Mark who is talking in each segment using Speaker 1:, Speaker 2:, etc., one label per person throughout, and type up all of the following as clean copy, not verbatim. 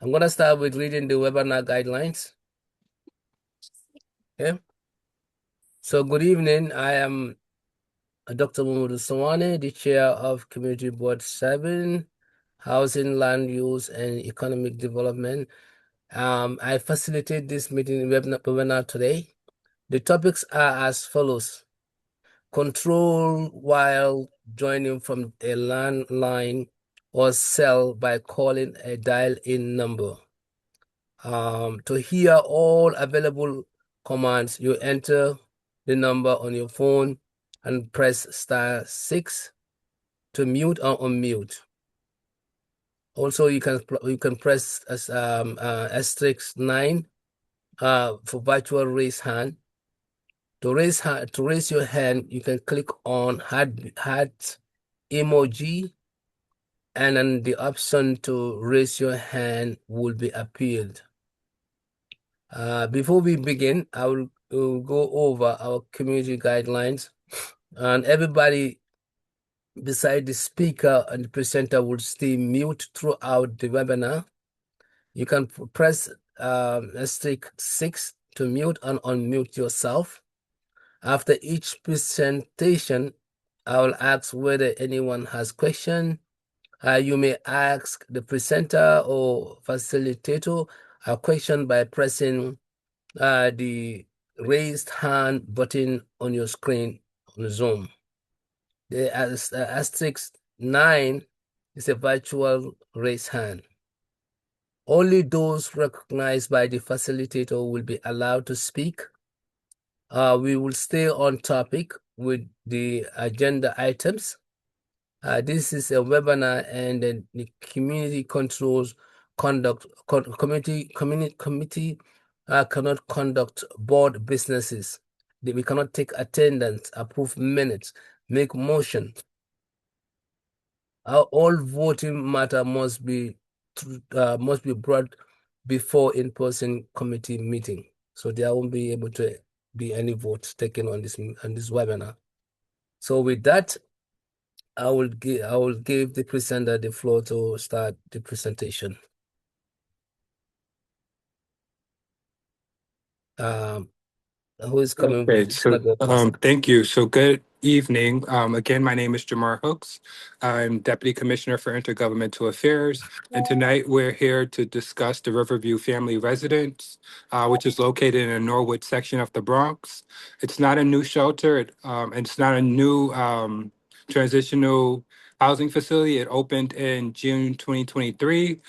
Speaker 1: I'm going to start with reading the webinar guidelines. Okay. So good evening. I am Dr. Mumudu Sawane, the chair of Community Board 7, Housing, Land Use, and Economic Development. I facilitate this meeting webinar today. The topics are as follows. Control while joining from a landline or cell by calling a dial-in number. To hear all available commands, you enter the number on your phone and press *6 to mute or unmute. Also, you can press asterisk 9 for virtual raise hand. To raise your hand, you can click on heart emoji, and then the option to raise your hand will be appeared. Before we begin, I will go over our community guidelines, and everybody beside the speaker and the presenter will stay mute throughout the webinar. You can press asterisk 6 to mute and unmute yourself. After each presentation, I will ask whether anyone has questions. You may ask the presenter or facilitator a question by pressing the raised hand button on your screen on Zoom. The asterisk 9 is a virtual raise hand. Only those recognized by the facilitator will be allowed to speak. We will stay on topic with the agenda items. This is a webinar, and the community controls conduct committee cannot conduct board businesses. We cannot take attendance, approve minutes, make motion. All voting matter must be brought before in-person committee meeting, so there won't be able to be any votes taken on this webinar. So with that, I will give the presenter the floor to start the presentation. Who is coming?
Speaker 2: Okay, so thank you. So good evening. Again, my name is Jamar Hooks. I'm Deputy Commissioner for Intergovernmental Affairs, and tonight we're here to discuss the Riverview Family Residence, which is located in the Norwood section of the Bronx. It's not a new shelter, and it's not a new transitional housing facility. It opened in June 2023.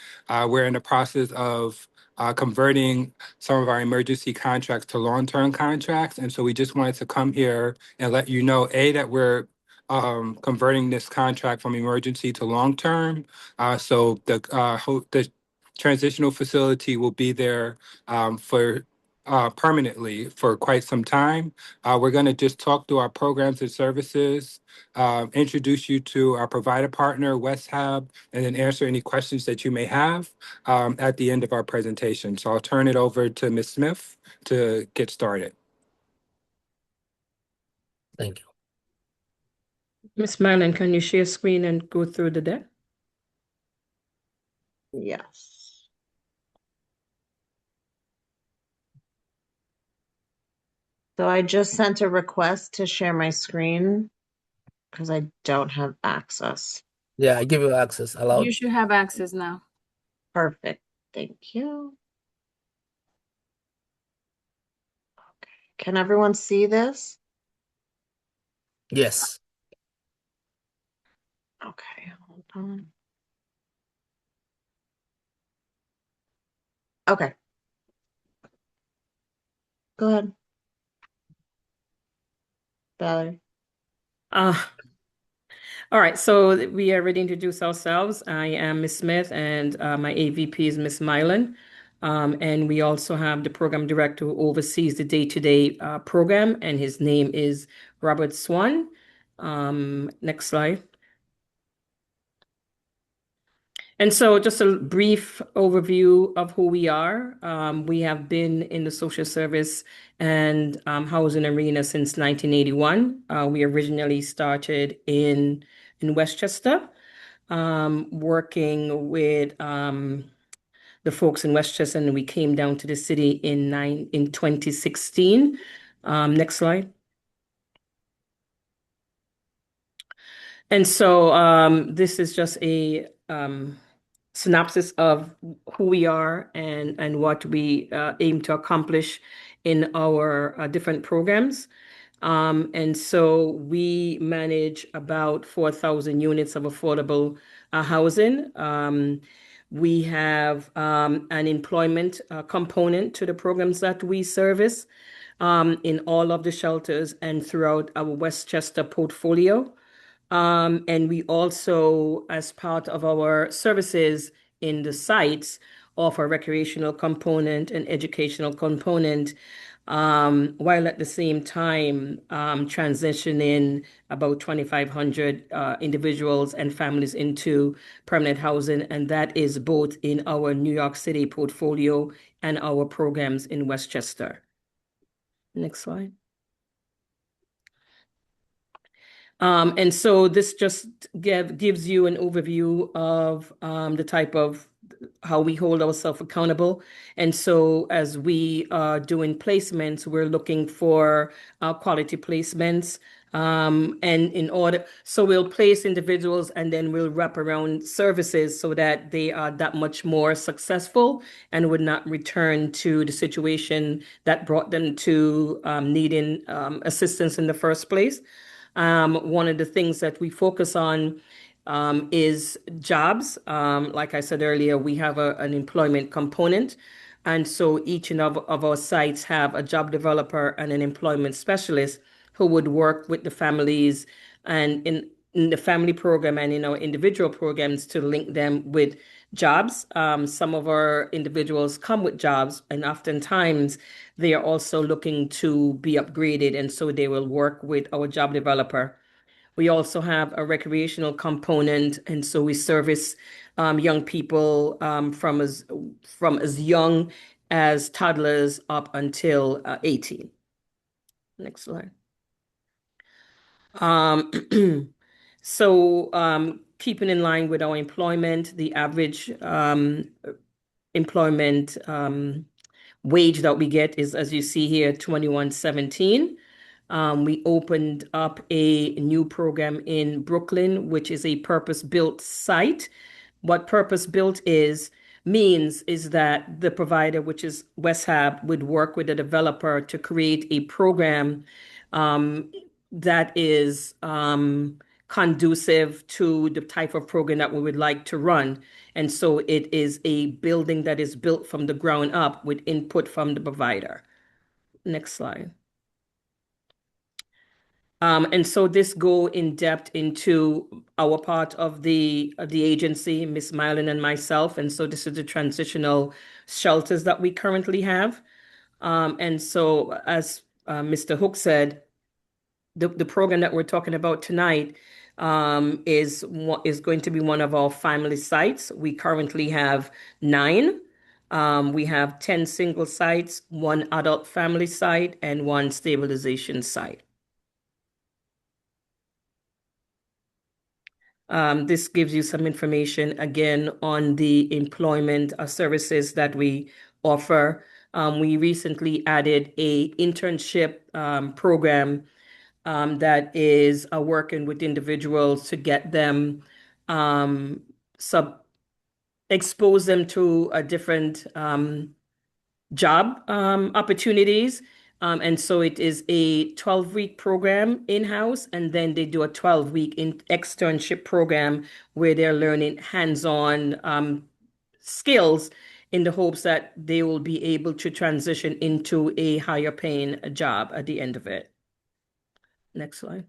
Speaker 2: We're in the process of converting some of our emergency contracts to long-term contracts. And so we just wanted to come here and let you know, that we're converting this contract from emergency to long-term. So the transitional facility will be there for permanently for quite some time. We're going to just talk through our programs and services, introduce you to our provider partner, West Hab, and then answer any questions that you may have at the end of our presentation. So I'll turn it over to Ms. Smith to get started.
Speaker 1: Thank you.
Speaker 3: Ms. Mylan, can you share screen and go through the deck?
Speaker 4: Yes. So I just sent a request to share my screen because I don't have access.
Speaker 1: Yeah, I give you access. Allowed.
Speaker 5: You should have access now.
Speaker 4: Perfect. Thank you. Okay. Can everyone see this?
Speaker 1: Yes.
Speaker 4: Okay, hold on. Okay. Go ahead. Valerie.
Speaker 3: All right, so we are ready to introduce ourselves. I am Ms. Smith, and my AVP is Ms. Mylan. And we also have the program director who oversees the day-to-day program, and his name is Robert Swan. Next slide. And so just a brief overview of who we are. We have been in the social service and housing arena since 1981. We originally started in Westchester, working with the folks in Westchester, and we came down to the city in 2016. Next slide. And so this is just a synopsis of who we are and what we aim to accomplish in our different programs. And so we manage about 4,000 units of affordable housing. We have an employment component to the programs that we service in all of the shelters and throughout our Westchester portfolio. And we also, as part of our services in the sites, offer recreational component and educational component, while at the same time transitioning about 2,500 individuals and families into permanent housing. And that is both in our New York City portfolio and our programs in Westchester. Next slide. And so this just gives you an overview of the type of how we hold ourselves accountable. And so as we are doing placements, we're looking for quality placements. So we'll place individuals and then we'll wrap around services so that they are that much more successful and would not return to the situation that brought them to needing assistance in the first place. One of the things that we focus on is jobs. Like I said earlier, we have an employment component. And so each of our sites have a job developer and an employment specialist who would work with the families and in the family program and in our individual programs to link them with jobs. Some of our individuals come with jobs, and oftentimes they are also looking to be upgraded, and so they will work with our job developer. We also have a recreational component, and so we service young people from as young as toddlers up until 18. Next slide. So keeping in line with our employment, the average employment wage that we get is, as you see here, $21.17. We opened up a new program in Brooklyn, which is a purpose-built site. What purpose-built means is that the provider, which is WestHab, would work with the developer to create a program that is conducive to the type of program that we would like to run. And so it is a building that is built from the ground up with input from the provider. Next slide. And so this go in depth into our part of the agency, Ms. Mylan and myself. And so this is the transitional shelters that we currently have. And so as Mr. Hook said, the program that we're talking about tonight is going to be one of our family sites. We currently have 9. We have 10 single sites, 1 adult family site, and 1 stabilization site. This gives you some information again on the employment services that we offer. We recently added a internship program that is working with individuals to get them expose them to a different job opportunities. And so it is a 12-week program in-house, and then they do a 12-week externship program where they're learning hands-on skills in the hopes that they will be able to transition into a higher paying job at the end of it. Next slide.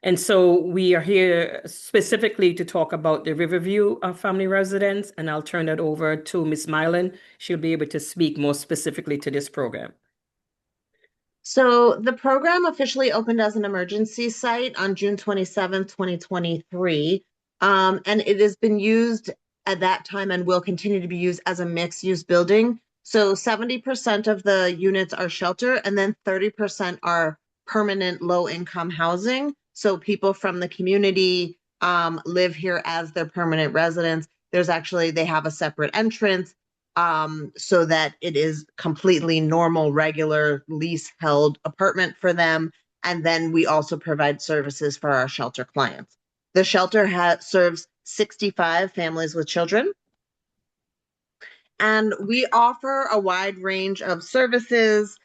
Speaker 3: And so we are here specifically to talk about the Riverview family residence, and I'll turn that over to Ms. Mylan. She'll be able to speak more specifically to this program.
Speaker 4: So the program officially opened as an emergency site on June 27th, 2023. And it has been used at that time and will continue to be used as a mixed-use building. So 70% of the units are shelter, and then 30% are permanent low-income housing. So people from the community live here as their permanent residents. they have a separate entrance so that it is completely normal, regular lease-held apartment for them. And then we also provide services for our shelter clients. The shelter serves 65 families with children. And we offer a wide range of services,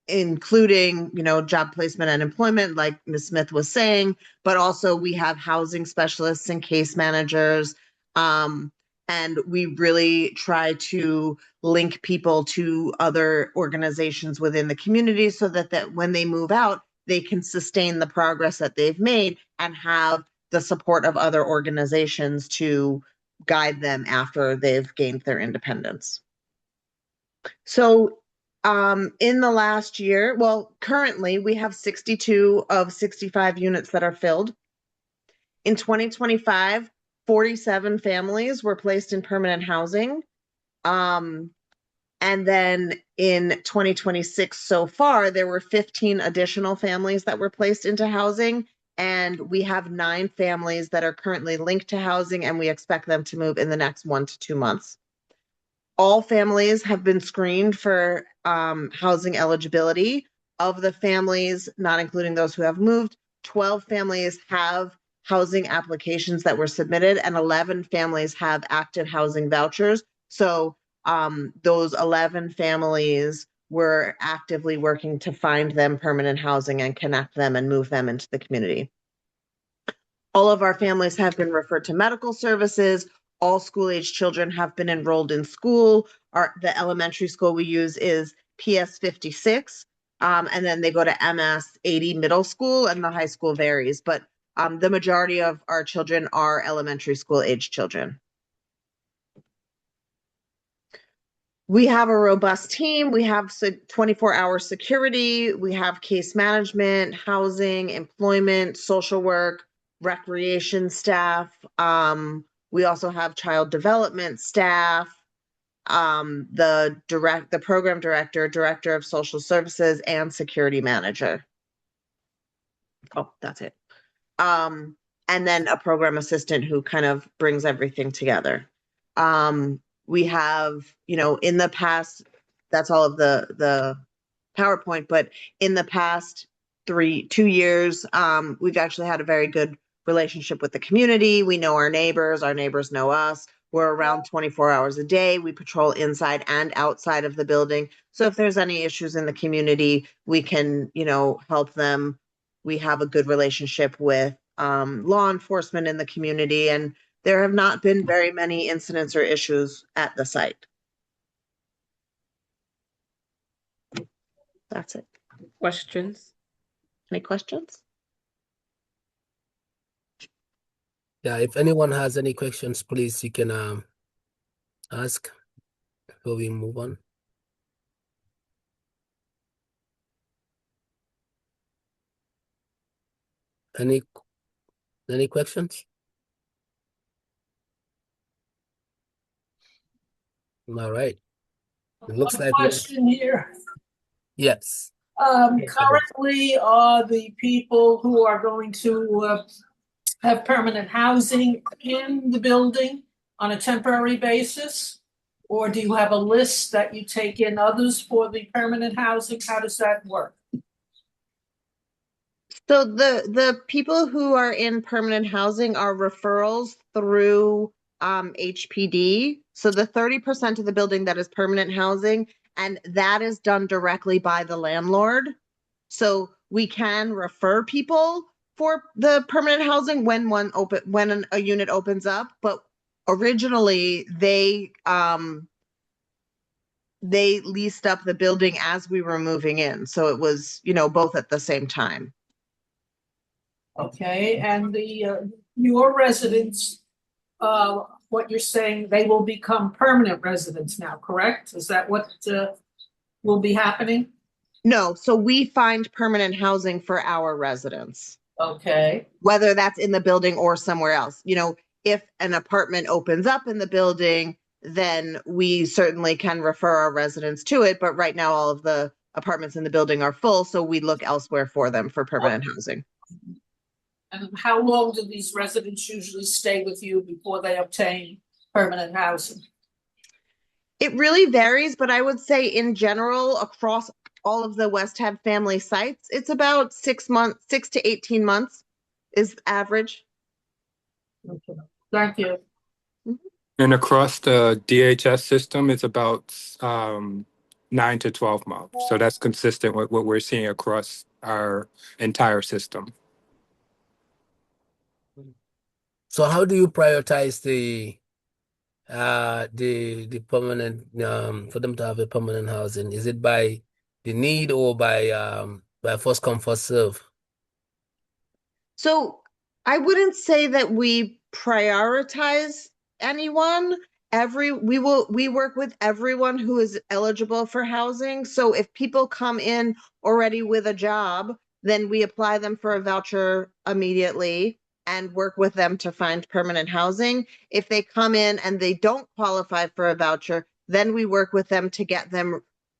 Speaker 4: including, job placement and employment, like Ms. Smith was saying, but also we have housing specialists and case managers. And we really try to link people to other organizations within the community so that when they move out, they can sustain the progress that they've made and have the support of other organizations to guide them after they've gained their independence. So in the last year, well, currently we have 62 of 65 units that are filled. In 2025, 47 families were placed in permanent housing. And then in 2026 so far, there were 15 additional families that were placed into housing. And we have 9 families that are currently linked to housing, and we expect them to move in the next 1 to 2 months. All families have been screened for housing eligibility. Of the families, not including those who have moved, 12 families have housing applications that were submitted, and 11 families have active housing vouchers. So those 11 families were actively working to find them permanent housing and connect them and move them into the community. All of our families have been referred to medical services. All school-age children have been enrolled in school. The elementary school we use is PS 56, and then they go to MS 80 middle school, and the high school varies. But the majority of our children are elementary school-age children. We have a robust team. We have 24-hour security. We have case management, housing, employment, social work, recreation staff. We also have child development staff, the program director of social services, and security manager. Oh, that's it. And then a program assistant who kind of brings everything together. We have, in the past, that's all of the PowerPoint, but in the past 2 years, we've actually had a very good relationship with the community. We know our neighbors know us. We're around 24 hours a day. We patrol inside and outside of the building. So if there's any issues in the community, we can, help them. We have a good relationship with law enforcement in the community, and there have not been very many incidents or issues at the site. That's it.
Speaker 3: Questions?
Speaker 4: Any questions?
Speaker 1: Yeah, if anyone has any questions, please, you can ask before we move on. Any questions? All right. It looks like
Speaker 5: question here.
Speaker 1: Yes.
Speaker 5: Currently, are the people who are going to have permanent housing in the building on a temporary basis? Or do you have a list that you take in others for the permanent housing? How does that work?
Speaker 4: So the people who are in permanent housing are referrals through HPD. So the 30% of the building that is permanent housing, and that is done directly by the landlord. So we can refer people for the permanent housing when a unit opens up, but originally they leased up the building as we were moving in. So it was, both at the same time.
Speaker 5: Okay, and your residents, what you're saying, they will become permanent residents now, correct? Is that what will be happening?
Speaker 4: No, so we find permanent housing for our residents.
Speaker 5: Okay.
Speaker 4: Whether that's in the building or somewhere else. If an apartment opens up in the building, then we certainly can refer our residents to it. But right now, all of the apartments in the building are full, so we look elsewhere for them for permanent housing.
Speaker 5: And how long do these residents usually stay with you before they obtain permanent housing?
Speaker 4: It really varies, but I would say in general, across all of the West Hab family sites, it's about 6 months, 6 to 18 months is average.
Speaker 5: Okay. Thank you.
Speaker 2: And across the DHS system, it's about 9 to 12 months. So that's consistent with what we're seeing across our entire system.
Speaker 1: So how do you prioritize the permanent for them to have a permanent housing? Is it by the need or by first come first serve?
Speaker 4: So I wouldn't say that we prioritize anyone. We work with everyone who is eligible for housing. So if people come in already with a job, then we apply them for a voucher immediately and work with them to find permanent housing. If they come in and they don't qualify for a voucher, then we work with them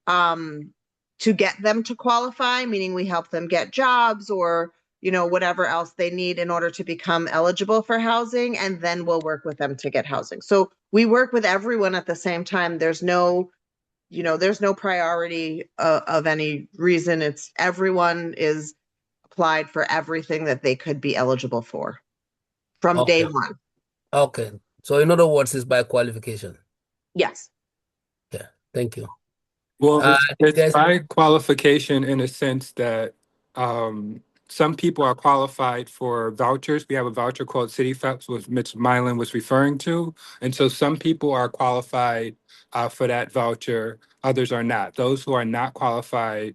Speaker 4: um to get them to qualify, meaning we help them get jobs or whatever else they need in order to become eligible for housing, and then we'll work with them to get housing. So we work with everyone at the same time. There's no priority of any reason. It's everyone is applied for everything that they could be eligible for from day
Speaker 1: Okay.
Speaker 4: one.
Speaker 1: Okay. So in other words, it's by qualification.
Speaker 4: Yes.
Speaker 1: Yeah. Thank you.
Speaker 2: Well, it's
Speaker 1: There's
Speaker 2: by qualification in a sense that some people are qualified for vouchers. We have a voucher called City FEPS, which Ms. Mylan was referring to. And so some people are qualified for that voucher, others are not. Those who are not qualified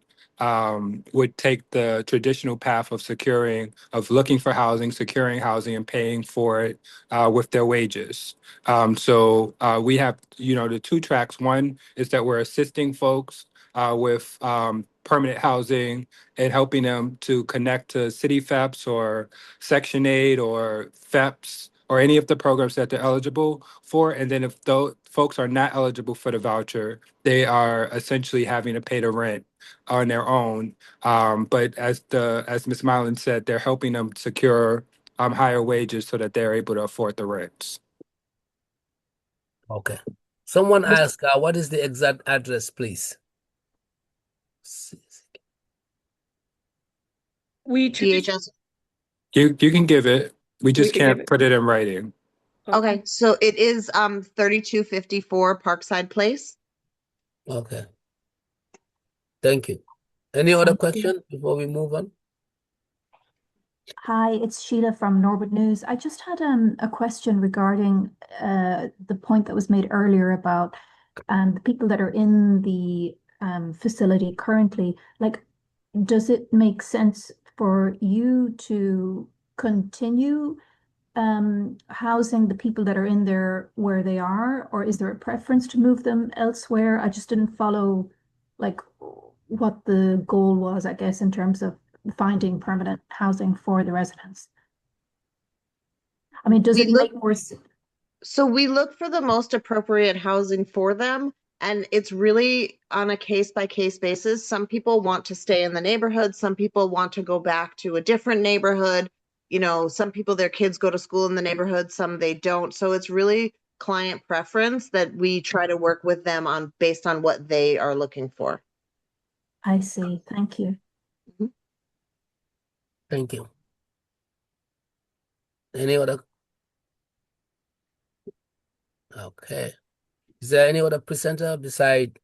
Speaker 2: would take the traditional path of looking for housing, securing housing, and paying for it with their wages. We have, the two tracks. One is that we're assisting folks with permanent housing and helping them to connect to City FEPS or Section 8 or FEPS or any of the programs that they're eligible for. And then if those folks are not eligible for the voucher, they are essentially having to pay the rent on their own. But as Ms. Mylan said, they're helping them secure higher wages so that they're able to afford the rents.
Speaker 1: okay. Someone asked, what is the exact address, please?
Speaker 3: We
Speaker 4: DHS.
Speaker 2: You can give it. We just
Speaker 3: can give
Speaker 2: can't
Speaker 3: it.
Speaker 2: put it in writing.
Speaker 4: Okay, so it is 3254 Parkside Place.
Speaker 1: Okay. Thank you. Any other
Speaker 6: Thank you.
Speaker 1: question before we move on?
Speaker 6: Hi, it's Sheila from Norbert News. I just had a question regarding the point that was made earlier about the people that are in the facility currently. Like, does it make sense for you to continue housing the people that are in there where they are, or is there a preference to move them elsewhere? I just didn't follow like what the goal was, I guess, in terms of finding permanent housing for the residents. I mean, does
Speaker 4: We
Speaker 6: it
Speaker 4: look
Speaker 6: make more sense?
Speaker 4: So we look for the most appropriate housing for them, and it's really on a case by case basis. Some people want to stay in the neighborhood, some people want to go back to a different neighborhood. Some people, their kids go to school in the neighborhood, some they don't. So it's really client preference that we try to work with them on based on what they are looking for.
Speaker 6: I see. Thank you.
Speaker 1: Thank you. Any other? Okay. Is there any other presenter beside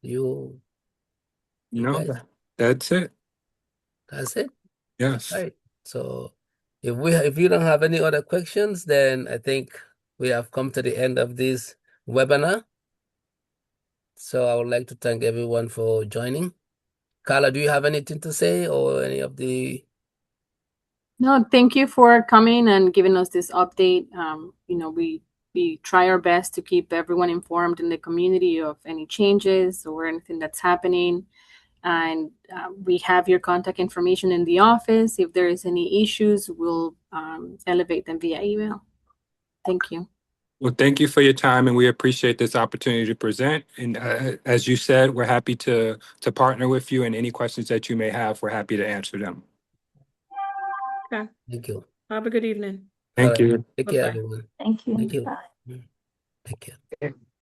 Speaker 1: you
Speaker 2: No,
Speaker 1: guys?
Speaker 2: that's it.
Speaker 1: That's it?
Speaker 2: Yes.
Speaker 1: All right. So if you don't have any other questions, then I think we have come to the end of this webinar. So I would like to thank everyone for joining. Carla, do you have anything to say or any of the?
Speaker 7: No, thank you for coming and giving us this update. We try our best to keep everyone informed in the community of any changes or anything that's happening. And we have your contact information in the office. If there is any issues, we'll elevate them via email. Thank you.
Speaker 2: Well, thank you for your time, and we appreciate this opportunity to present. And as you said, we're happy to partner with you, and any questions that you may have, we're happy to answer them.
Speaker 3: Okay.
Speaker 1: Thank you.
Speaker 3: Have a good evening.
Speaker 2: Thank
Speaker 1: All right.
Speaker 2: you.
Speaker 1: Take care,
Speaker 3: Bye-bye.
Speaker 1: everyone.
Speaker 6: Thank you.
Speaker 1: Thank you.
Speaker 6: Bye.
Speaker 1: Take care.